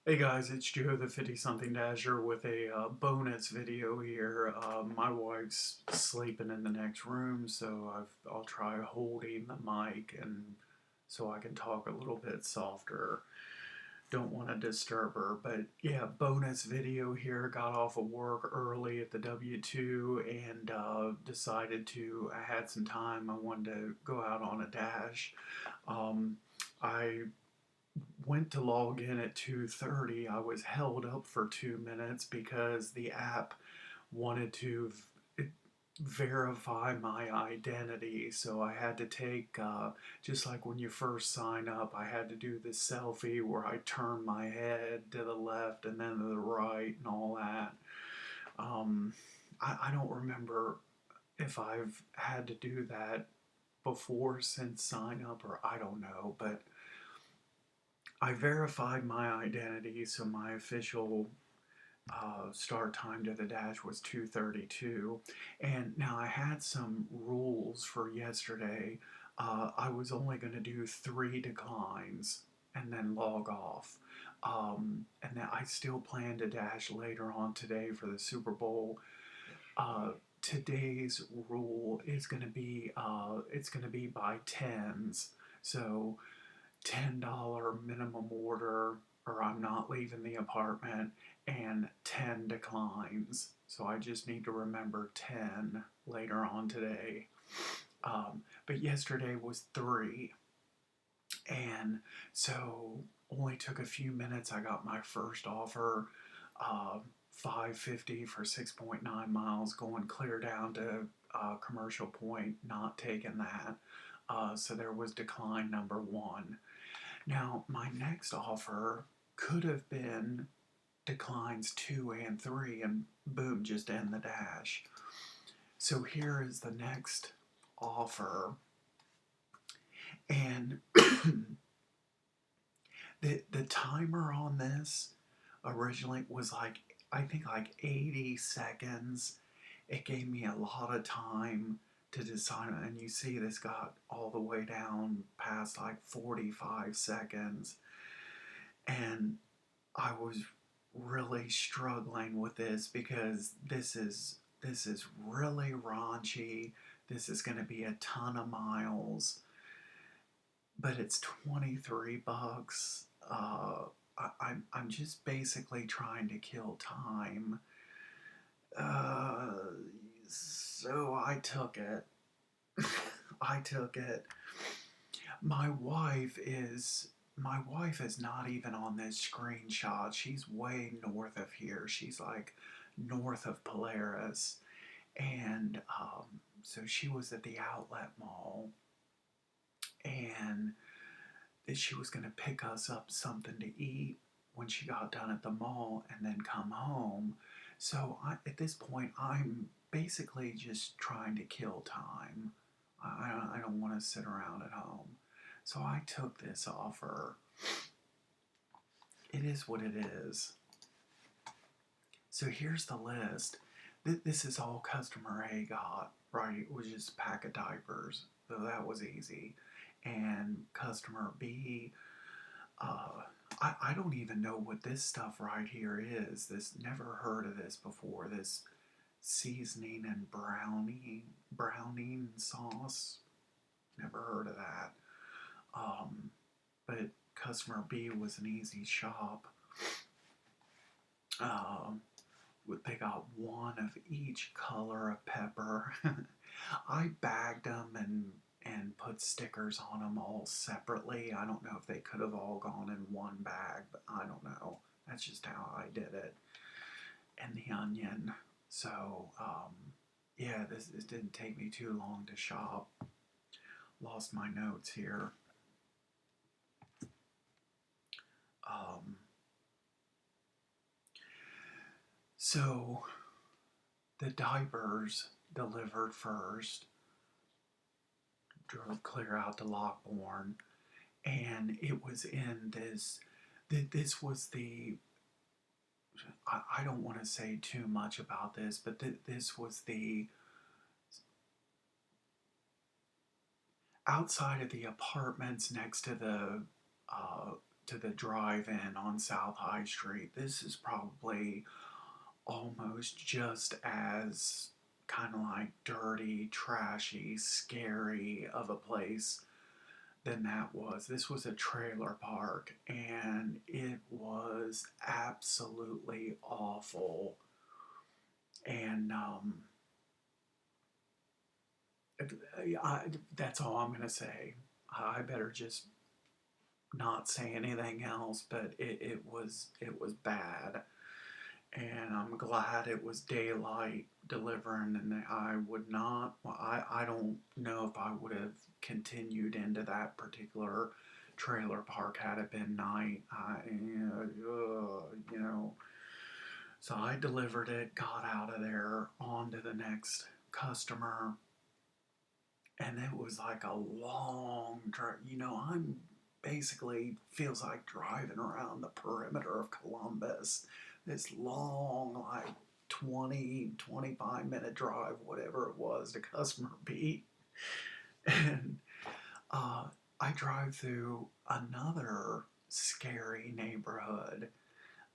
Hey guys, it's Joe the 50 something Dasher with a bonus video here. My wife's sleeping in the next room, so I'll try holding the mic and so I can talk a little bit softer. Don't want to disturb her, but yeah, bonus video here. Got off of work early at the W2 and I had some time. I wanted to go out on a dash. I went to log in at 2:30. I was held up for 2 minutes because the app wanted to verify my identity. So I had to take, just like when you first sign up, I had to do the selfie where I turn my head to the left and then to the right and all that. Um, I don't remember if I've had to do that before since sign up, or I don't know, but I verified my identity, so my official start time to the dash was 2:32. And now I had some rules for yesterday. I was only going to do 3 declines and then log off. And then I still plan to dash later on today for the Super Bowl. Today's rule is going to be it's going to be by tens. So $10 minimum order, or I'm not leaving the apartment, and 10 declines. So I just need to remember 10 later on today. But yesterday was 3, and so only took a few minutes. I got my first offer, uh, 550 for 6.9 miles, going clear down to Commercial Point, not taking that. So there was decline number 1. Now, my next offer could have been declines 2 and 3, and boom, just end the dash. So here is the next offer, and the timer on this originally was like, I think like 80 seconds. It gave me a lot of time to decide, and you see this got all the way down past like 45 seconds, and I was really struggling with this because this is really raunchy. This is going to be a ton of miles, but it's 23 bucks. I'm just basically trying to kill time. Uh, so I took it. I took it. My wife is my wife is not even on this screenshot. She's way north of here. She's like north of Polaris, and so she was at the outlet mall, and she was going to pick us up something to eat when she got done at the mall and then come home. So at this point, I'm basically just trying to kill time. I don't want to sit around at home. So I took this offer. It is what it is. So here's the list. This is all customer A got, right? It was just a pack of diapers. So that was easy. And customer B, I don't even know what this stuff right here is. Never heard of this before. This seasoning and browning sauce. Never heard of that. But customer B was an easy shop. They got one of each color of pepper. I bagged them and put stickers on them all separately. I don't know if they could have all gone in one bag, but I don't know. That's just how I did it. And the onion. So, yeah, this didn't take me too long to shop. Lost my notes here. Um, so, the diapers delivered first. Drove clear out to Lockbourne, and it was in this. This was the. I don't want to say too much about this, but this was the outside of the apartments next to the to the drive-in on South High Street. This is probably almost just as kind of like dirty, trashy, scary of a place than that was. This was a trailer park, and it was absolutely awful. And that's all I'm gonna say. I better just not say anything else. But it was bad, and I'm glad it was daylight delivering. And I would not. Well, I don't know if I would have continued into that particular trailer park had it been night. You know. So I delivered it, got out of there, on to the next customer, and it was like a long drive. I'm basically feels like driving around the perimeter of Columbus. This long, like 20, 25 minute drive, whatever it was, to customer beat. And uh, I drive through another scary neighborhood.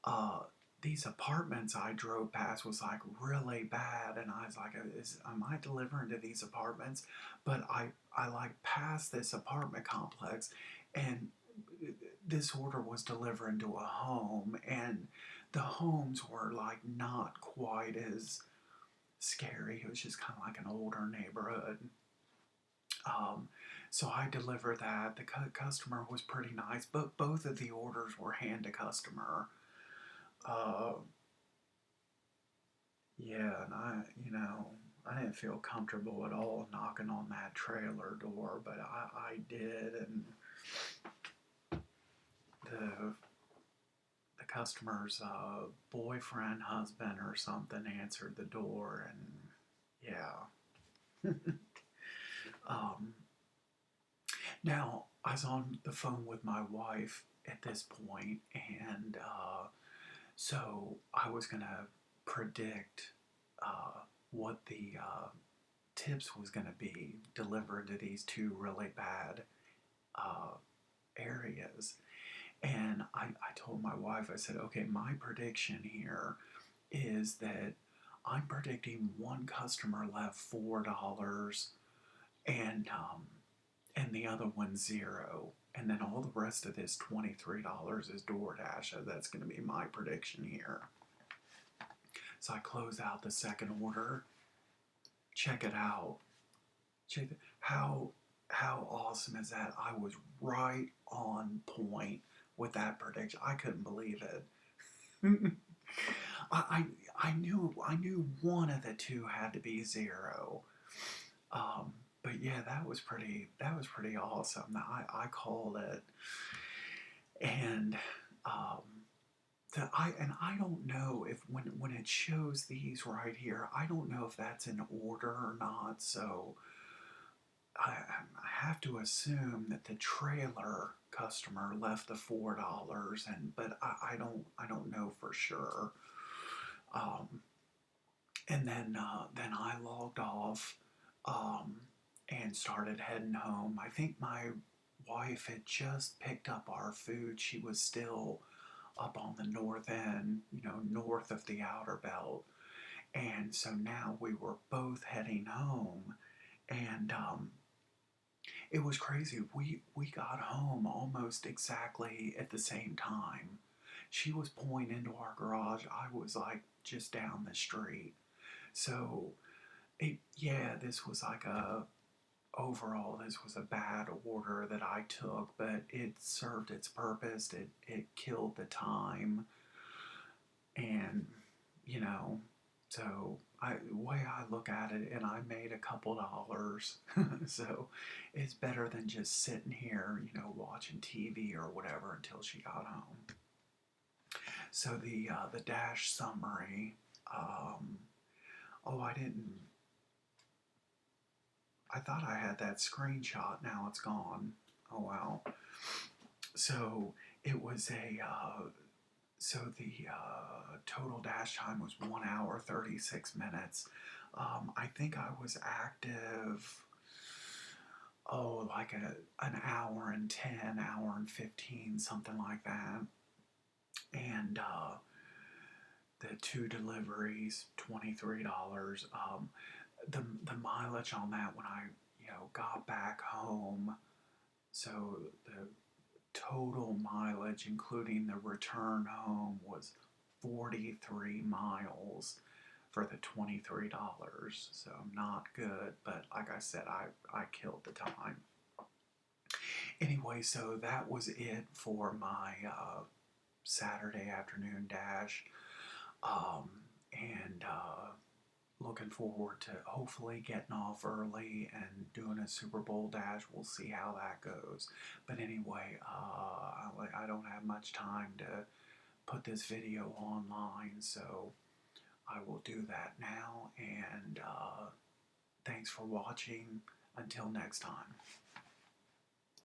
Uh, these apartments I drove past was like really bad, and I was like, am I delivering to these apartments? But I like passed this apartment complex, and this order was delivering to a home, and the homes were like not quite as scary. It was just kind of like an older neighborhood. Um, so I delivered that. The customer was pretty nice, but both of the orders were hand to customer. Uh, yeah, and I didn't feel comfortable at all knocking on that trailer door, but I did, and the the customer's boyfriend, husband, or something answered the door, and yeah. um, Now I was on the phone with my wife at this point, and so I was gonna predict what the tips was gonna be delivered to these two really bad uh, areas. And I told my wife, I said, okay, my prediction here is that I'm predicting one customer left $4, and the other one zero. And then all the rest of this $23 is DoorDash. So that's going to be my prediction here. So I close out the second order. Check it out. How awesome is that? I was right on point with that prediction. I couldn't believe it. I, I knew one of the two had to be zero. But yeah, that was pretty awesome. I called it, and um, I don't know if when it shows these right here, I don't know if that's in order or not. So I have to assume that the trailer customer left the $4, but I don't know for sure. Um, and then I logged off. Um, and started heading home. I think my wife had just picked up our food. She was still up on the north end, north of the outer belt. And so now we were both heading home. And it was crazy. We got home almost exactly at the same time. She was pulling into our garage. I was like just down the street. So this was like overall, this was a bad order that I took, but it served its purpose. It killed the time, and you know, so the way I look at it, and I made a couple dollars, so it's better than just sitting here, watching TV or whatever until she got home. So the dash summary. Oh, I didn't. I thought I had that screenshot. Now it's gone. Oh well. So it was the total dash time was 1 hour 36 minutes. I think I was active oh, like an hour and 10, hour and 15, something like that. And the two deliveries, $23. The mileage on that when I got back home, so the total mileage, including the return home, was 43 miles for the $23. So not good, but like I said, I killed the time. Anyway, so that was it for my Saturday afternoon dash. Um, and looking forward to hopefully getting off early and doing a Super Bowl dash. We'll see how that goes. But anyway, I don't have much time to put this video online, so I will do that now. And thanks for watching. Until next time.